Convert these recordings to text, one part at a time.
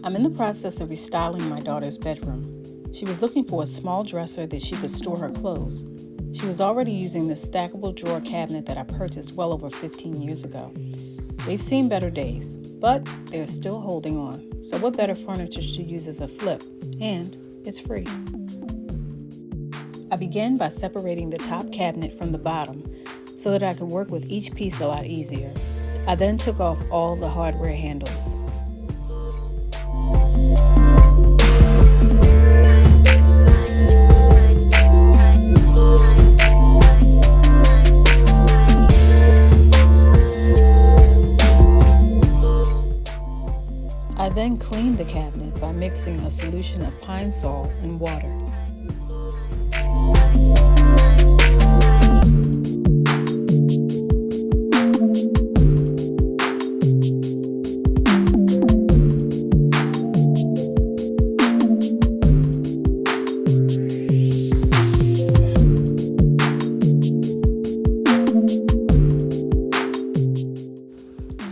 I'm in the process of restyling my daughter's bedroom. She was looking for a small dresser that she could store her clothes. She was already using the stackable drawer cabinet that I purchased well over 15 years ago. They've seen better days, but they're still holding on. So what better furniture to use as a flip? And it's free. I began by separating the top cabinet from the bottom so that I could work with each piece a lot easier. I then took off all the hardware handles. I then cleaned the cabinet by mixing a solution of pine sol and water.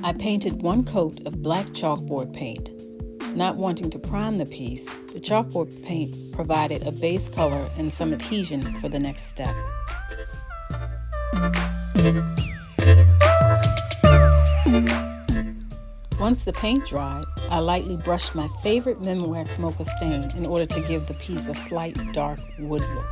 I painted one coat of black chalkboard paint. Not wanting to prime the piece, the chalkboard paint provided a base color and some adhesion for the next step. Once the paint dried, I lightly brushed my favorite Wax Mocha stain in order to give the piece a slight dark wood look.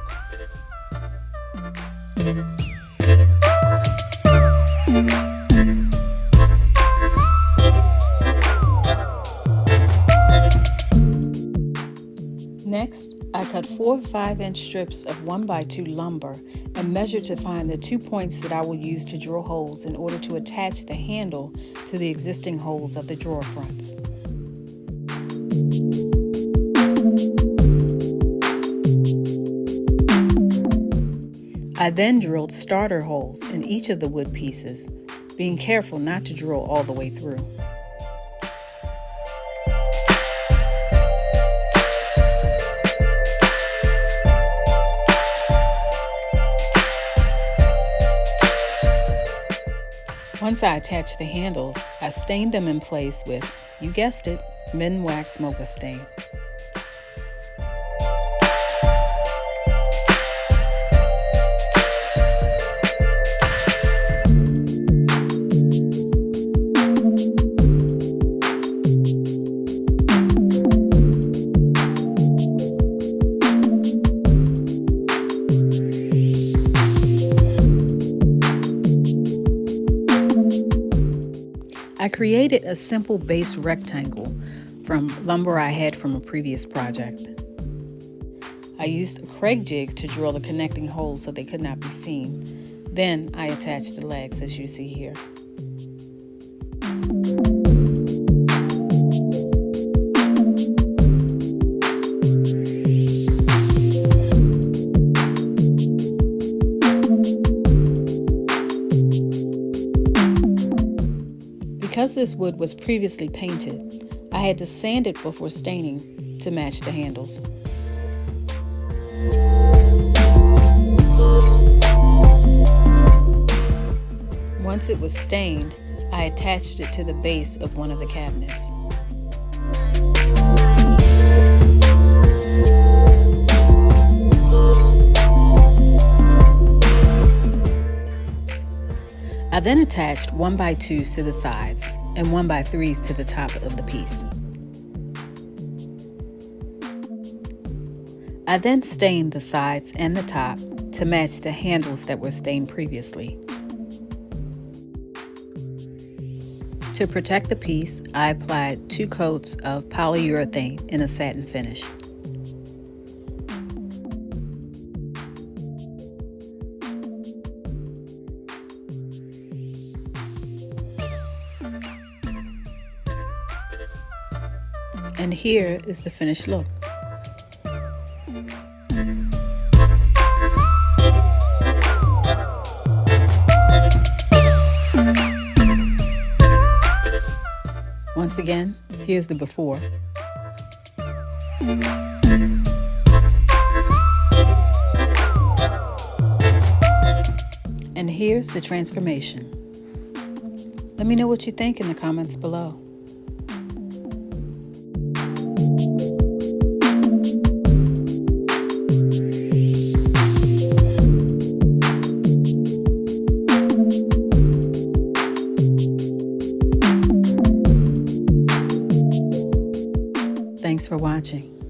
Next, I cut 4 5-inch strips of 1x2 lumber and measured to find the 2 points that I will use to drill holes in order to attach the handle to the existing holes of the drawer fronts. I then drilled starter holes in each of the wood pieces, being careful not to drill all the way through. Once I attached the handles, I stained them in place with, you guessed it, Wax Mocha stain. I created a simple base rectangle from lumber I had from a previous project. I used a Craig jig to drill the connecting holes so they could not be seen. Then I attached the legs as you see here. Because this wood was previously painted, I had to sand it before staining to match the handles. Once it was stained, I attached it to the base of one of the cabinets. I then attached 1x2s to the sides and 1x3s to the top of the piece. I then stained the sides and the top to match the handles that were stained previously. To protect the piece, I applied 2 coats of polyurethane in a satin finish. And here is the finished look. Once again, here's the before. And here's the transformation. Let me know what you think in the comments below. Thanks for watching.